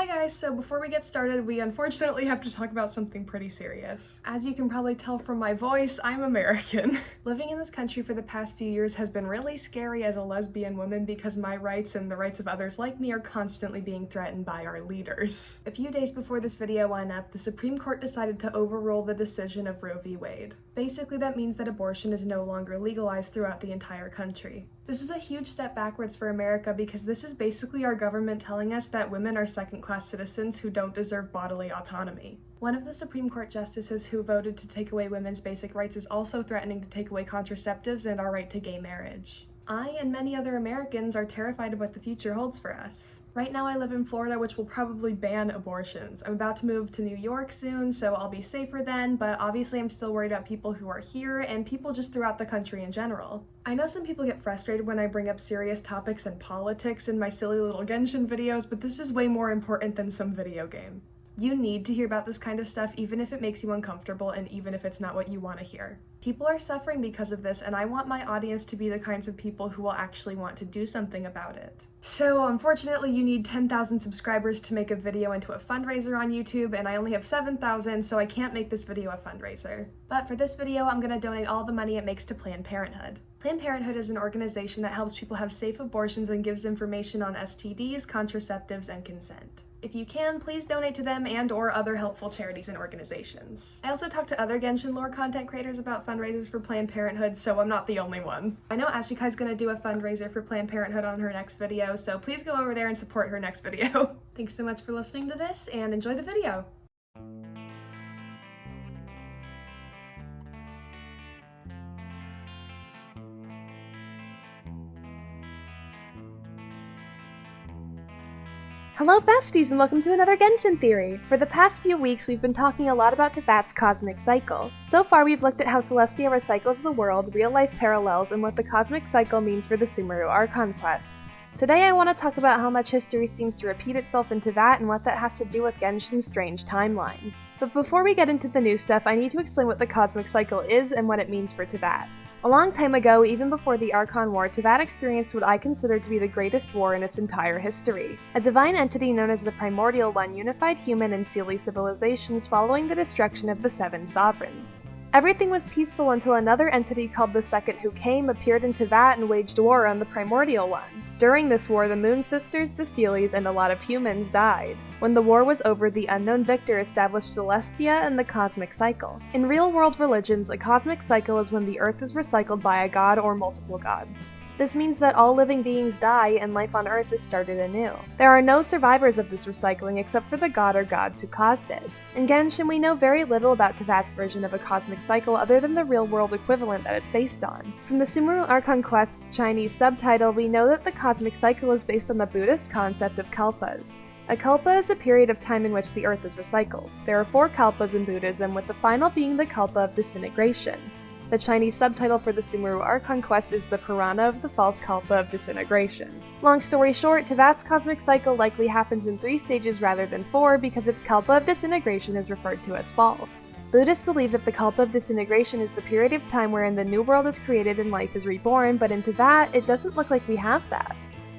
Hi guys, so before we get started, we unfortunately have to talk about something pretty serious. As you can probably tell from my voice, I'm American. Living in this country for the past few years has been really scary as a lesbian woman because my rights and the rights of others like me are constantly being threatened by our leaders. A few days before this video went up, the Supreme Court decided to overrule the decision of Roe v. Wade. Basically, that means that abortion is no longer legalized throughout the entire country. This is a huge step backwards for America because this is basically our government telling us that women are second-class citizens who don't deserve bodily autonomy. One of the Supreme Court justices who voted to take away women's basic rights is also threatening to take away contraceptives and our right to gay marriage. I and many other Americans are terrified of what the future holds for us. Right now I live in Florida, which will probably ban abortions. I'm about to move to New York soon, so I'll be safer then, but obviously I'm still worried about people who are here and people just throughout the country in general. I know some people get frustrated when I bring up serious topics and politics in my silly little Genshin videos, but this is way more important than some video game. You need to hear about this kind of stuff even if it makes you uncomfortable and even if it's not what you want to hear. People are suffering because of this, and I want my audience to be the kinds of people who will actually want to do something about it. So unfortunately you need 10,000 subscribers to make a video into a fundraiser on YouTube, and I only have 7,000, so I can't make this video a fundraiser. But for this video, I'm gonna donate all the money it makes to Planned Parenthood. Planned Parenthood is an organization that helps people have safe abortions and gives information on STDs, contraceptives, and consent. If you can, please donate to them and or other helpful charities and organizations. I also talked to other Genshin lore content creators about fundraisers for Planned Parenthood, so I'm not the only one. I know Ashikai's gonna do a fundraiser for Planned Parenthood on her next video, so please go over there and support her next video. Thanks so much for listening to this, and enjoy the video! Hello besties and welcome to another Genshin Theory! For the past few weeks we've been talking a lot about Tevat's cosmic cycle. So far we've looked at how Celestia recycles the world, real-life parallels, and what the cosmic cycle means for the Sumeru Archon quests. Today I want to talk about how much history seems to repeat itself in Tevat and what that has to do with Genshin's strange timeline. But before we get into the new stuff, I need to explain what the cosmic cycle is and what it means for Tevat. A long time ago, even before the Archon War, Tevat experienced what I consider to be the greatest war in its entire history. A divine entity known as the Primordial One unified human and Seelie civilizations following the destruction of the Seven Sovereigns. Everything was peaceful until another entity called the Second Who Came appeared in Tevat and waged war on the Primordial One. During this war, the Moon Sisters, the Seelies, and a lot of humans died. When the war was over, the unknown victor established Celestia and the cosmic cycle. In real-world religions, a cosmic cycle is when the Earth is recycled by a god or multiple gods. This means that all living beings die and life on Earth is started anew. There are no survivors of this recycling except for the god or gods who caused it. In Genshin, we know very little about Tevat's version of a cosmic cycle other than the real-world equivalent that it's based on. From the Sumeru Archon Quest's Chinese subtitle, we know that the cosmic cycle is based on the Buddhist concept of kalpas. A kalpa is a period of time in which the Earth is recycled. There are 4 kalpas in Buddhism, with the final being the kalpa of disintegration. The Chinese subtitle for the Sumeru Archon quest is the Purana of the False Kalpa of Disintegration. Long story short, Tevat's cosmic cycle likely happens in 3 stages rather than 4 because its Kalpa of Disintegration is referred to as false. Buddhists believe that the Kalpa of Disintegration is the period of time wherein the new world is created and life is reborn, but in Tevat, it doesn't look like we have that.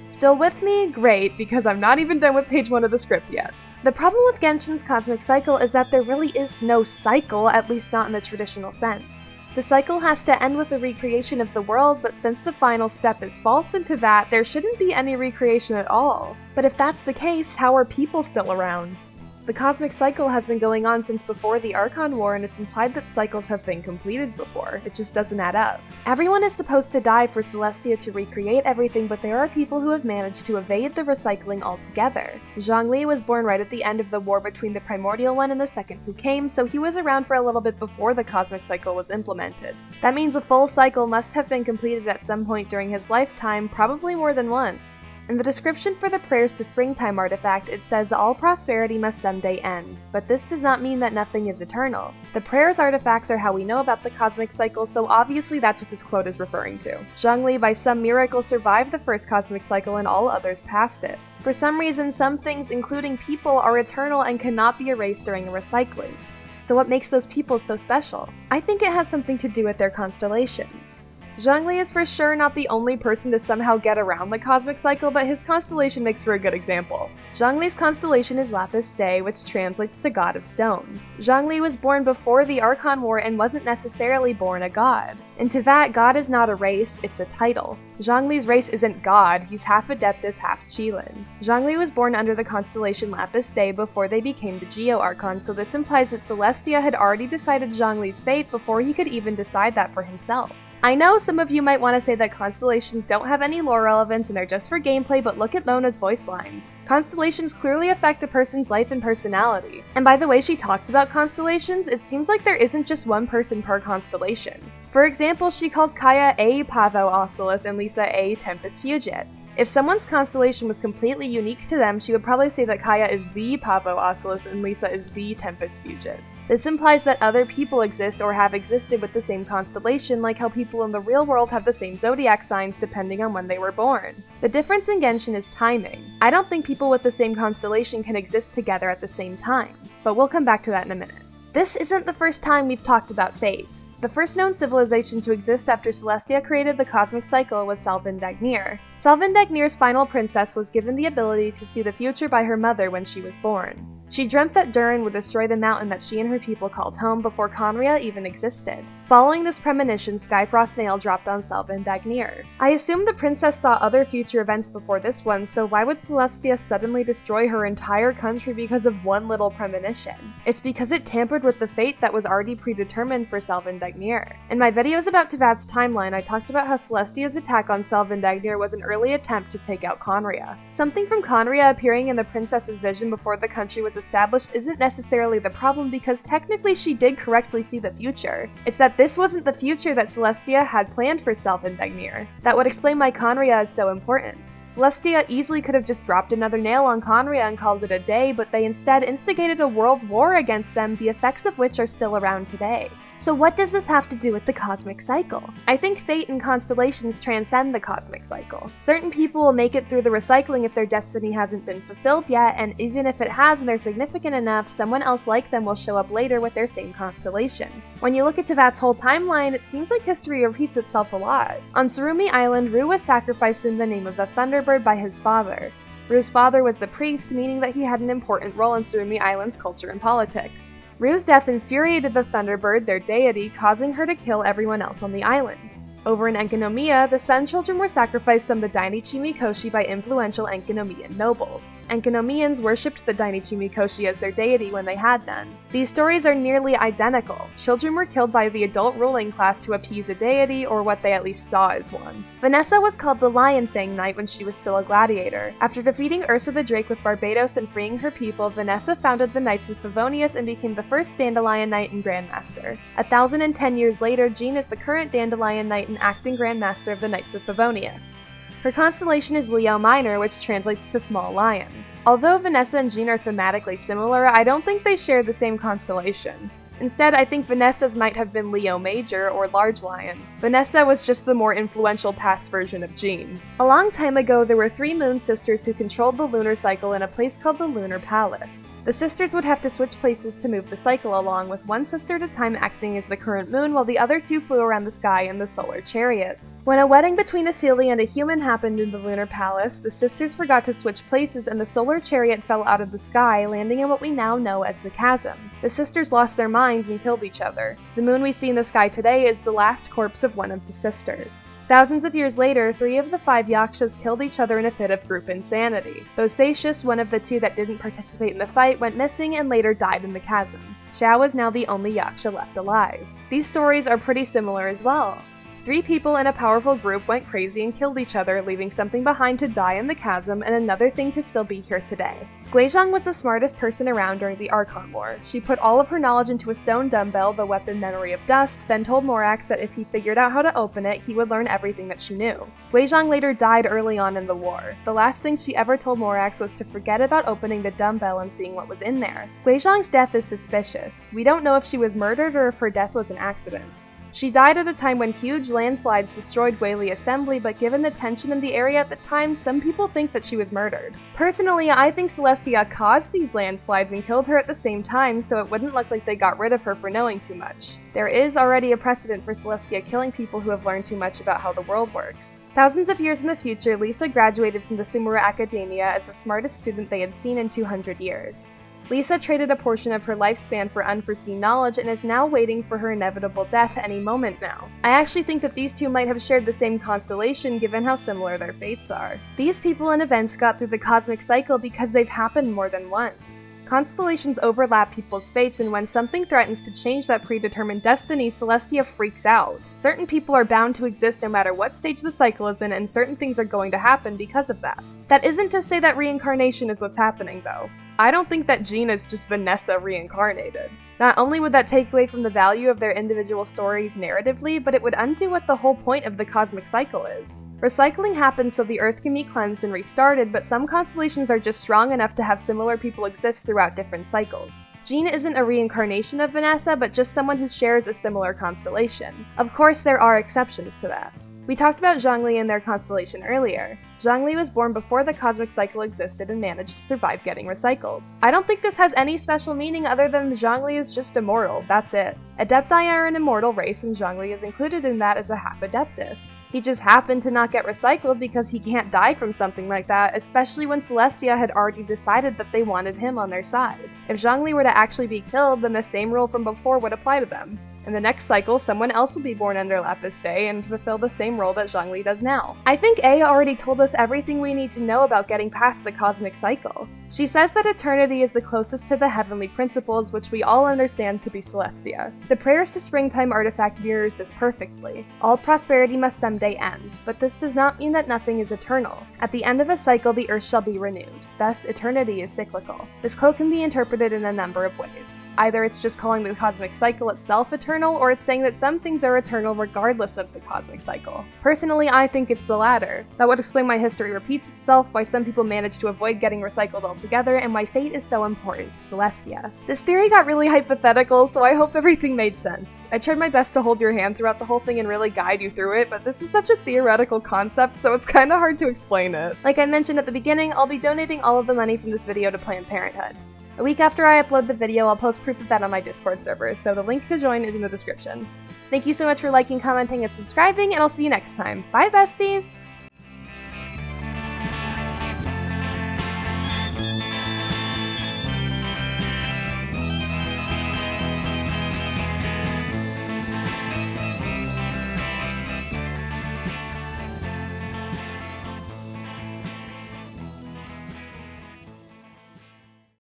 Still with me? Great, because I'm not even done with page 1 of the script yet. The problem with Genshin's cosmic cycle is that there really is no cycle, at least not in the traditional sense. The cycle has to end with a recreation of the world, but since the final step is false in Tevat, there shouldn't be any recreation at all. But if that's the case, how are people still around? The cosmic cycle has been going on since before the Archon War, and it's implied that cycles have been completed before. It just doesn't add up. Everyone is supposed to die for Celestia to recreate everything, but there are people who have managed to evade the recycling altogether. Zhongli was born right at the end of the war between the Primordial One and the Second Who Came, so he was around for a little bit before the cosmic cycle was implemented. That means a full cycle must have been completed at some point during his lifetime, probably more than once. In the description for the Prayers to Springtime artifact, it says all prosperity must someday end, but this does not mean that nothing is eternal. The Prayers artifacts are how we know about the cosmic cycle, so obviously that's what this quote is referring to. Zhongli by some miracle survived the first cosmic cycle and all others passed it. For some reason, some things, including people, are eternal and cannot be erased during a recycling. So what makes those people so special? I think it has something to do with their constellations. Zhongli is for sure not the only person to somehow get around the cosmic cycle, but his constellation makes for a good example. Zhongli's constellation is Lapis Dei, which translates to God of Stone. Zhongli was born before the Archon War and wasn't necessarily born a god. In Teyvat, God is not a race, it's a title. Zhongli's race isn't God, he's half Adeptus, half Qilin. Zhongli was born under the constellation Lapis Dei before they became the Geo-Archon, so this implies that Celestia had already decided Zhongli's fate before he could even decide that for himself. I know some of you might want to say that constellations don't have any lore relevance and they're just for gameplay, but look at Mona's voice lines. Constellations clearly affect a person's life and personality. And by the way she talks about constellations, it seems like there isn't just one person per constellation. For example, she calls Kaya a Pavo Oculus and Lisa a Tempus Fugit. If someone's constellation was completely unique to them, she would probably say that Kaya is the Pavo Oculus and Lisa is the Tempus Fugit. This implies that other people exist or have existed with the same constellation, like how people in the real world have the same zodiac signs depending on when they were born. The difference in Genshin is timing. I don't think people with the same constellation can exist together at the same time, but we'll come back to that in a minute. This isn't the first time we've talked about fate. The first known civilization to exist after Celestia created the cosmic cycle was Selvin Dagnir. Selvin Dagnir's final princess was given the ability to see the future by her mother when she was born. She dreamt that Durin would destroy the mountain that she and her people called home before Conria even existed. Following this premonition, Skyfrost Nail dropped on Selvin Dagnir. I assume the princess saw other future events before this one, so why would Celestia suddenly destroy her entire country because of one little premonition? It's because it tampered with the fate that was already predetermined for Selvin Dagnir. In my videos about Teyvat's timeline, I talked about how Celestia's attack on Selvin Dagnir was an early attempt to take out Conria. Something from Conria appearing in the princess's vision before the country was established isn't necessarily the problem because technically she did correctly see the future. It's that this wasn't the future that Celestia had planned for Selvin Dagnir. That would explain why Conria is so important. Celestia easily could have just dropped another nail on Conria and called it a day, but they instead instigated a world war against them, the effects of which are still around today. So what does this have to do with the cosmic cycle? I think fate and constellations transcend the cosmic cycle. Certain people will make it through the recycling if their destiny hasn't been fulfilled yet, and even if it has and they're significant enough, someone else like them will show up later with their same constellation. When you look at Teyvat's whole timeline, it seems like history repeats itself a lot. On Sarumi Island, Rue was sacrificed in the name of the Thunderbird by his father. Rue's father was the priest, meaning that he had an important role in Sarumi Island's culture and politics. Rue's death infuriated the Thunderbird, their deity, causing her to kill everyone else on the island. Over in Enkanomiya, the Sun Children were sacrificed on the Dainichi Mikoshi by influential Enkanomiyan nobles. Enkanomiyans worshipped the Dainichi Mikoshi as their deity when they had none. These stories are nearly identical. Children were killed by the adult ruling class to appease a deity, or what they at least saw as one. Vanessa was called the Lion Fang Knight when she was still a gladiator. After defeating Ursa the Drake with Barbados and freeing her people, Vanessa founded the Knights of Favonius and became the first Dandelion Knight and Grandmaster. 1,010 years later, Jean is the current Dandelion Knight and acting Grandmaster of the Knights of Favonius. Her constellation is Leo Minor, which translates to Small Lion. Although Vanessa and Jean are thematically similar, I don't think they share the same constellation. Instead, I think Vanessa's might have been Leo Major, or Large Lion. Vanessa was just the more influential past version of Jean. A long time ago, there were 3 moon sisters who controlled the lunar cycle in a place called the Lunar Palace. The sisters would have to switch places to move the cycle along, with one sister at a time acting as the current moon while the other 2 flew around the sky in the solar chariot. When a wedding between a Seelie and a human happened in the Lunar Palace, the sisters forgot to switch places and the solar chariot fell out of the sky, landing in what we now know as the chasm. The sisters lost their minds and killed each other. The moon we see in the sky today is the last corpse of one of the sisters. Thousands of years later, 3 of the 5 Yakshas killed each other in a fit of group insanity. Bosacius, one of the 2 that didn't participate in the fight, went missing and later died in the chasm. Xiao is now the only Yaksha left alive. These stories are pretty similar as well. 3 people in a powerful group went crazy and killed each other, leaving something behind to die in the chasm and another thing to still be here today. Guizhong was the smartest person around during the Archon War. She put all of her knowledge into a stone dumbbell, the weapon Memory of Dust, then told Morax that if he figured out how to open it, he would learn everything that she knew. Guizhong later died early on in the war. The last thing she ever told Morax was to forget about opening the dumbbell and seeing what was in there. Guizhong's death is suspicious. We don't know if she was murdered or if her death was an accident. She died at a time when huge landslides destroyed Whaley Assembly, but given the tension in the area at the time, some people think that she was murdered. Personally, I think Celestia caused these landslides and killed her at the same time, so it wouldn't look like they got rid of her for knowing too much. There is already a precedent for Celestia killing people who have learned too much about how the world works. Thousands of years in the future, Lisa graduated from the Sumura Academia as the smartest student they had seen in 200 years. Lisa traded a portion of her lifespan for unforeseen knowledge and is now waiting for her inevitable death any moment now. I actually think that these two might have shared the same constellation given how similar their fates are. These people and events got through the cosmic cycle because they've happened more than once. Constellations overlap people's fates, and when something threatens to change that predetermined destiny, Celestia freaks out. Certain people are bound to exist no matter what stage the cycle is in, and certain things are going to happen because of that. That isn't to say that reincarnation is what's happening, though. I don't think that Jean is just Vanessa reincarnated. Not only would that take away from the value of their individual stories narratively, but it would undo what the whole point of the cosmic cycle is. Recycling happens so the Earth can be cleansed and restarted, but some constellations are just strong enough to have similar people exist throughout different cycles. Jean isn't a reincarnation of Vanessa, but just someone who shares a similar constellation. Of course, there are exceptions to that. We talked about Zhongli and their constellation earlier. Zhongli was born before the cosmic cycle existed and managed to survive getting recycled. I don't think this has any special meaning other than Zhongli is just immortal, that's it. Adepti are an immortal race and Zhongli is included in that as a half Adeptus. He just happened to not get recycled because he can't die from something like that, especially when Celestia had already decided that they wanted him on their side. If Zhongli were to actually be killed, then the same rule from before would apply to them. In the next cycle, someone else will be born under Lapis Day and fulfill the same role that Zhongli does now. I think A already told us everything we need to know about getting past the cosmic cycle. She says that eternity is the closest to the heavenly principles, which we all understand to be Celestia. The Prayers to Springtime artifact mirrors this perfectly. All prosperity must someday end, but this does not mean that nothing is eternal. At the end of a cycle, the earth shall be renewed. Thus, eternity is cyclical. This quote can be interpreted in a number of ways. Either it's just calling the cosmic cycle itself eternal, or it's saying that some things are eternal regardless of the cosmic cycle. Personally, I think it's the latter. That would explain why history repeats itself, why some people manage to avoid getting recycled altogether, and why fate is so important to Celestia. This theory got really hypothetical, so I hope everything made sense. I tried my best to hold your hand throughout the whole thing and really guide you through it, but this is such a theoretical concept, so it's kinda hard to explain it. Like I mentioned at the beginning, I'll be donating all of the money from this video to Planned Parenthood. A week after I upload the video, I'll post proof of that on my Discord server, so the link to join is in the description. Thank you so much for liking, commenting, and subscribing, and I'll see you next time. Bye, besties!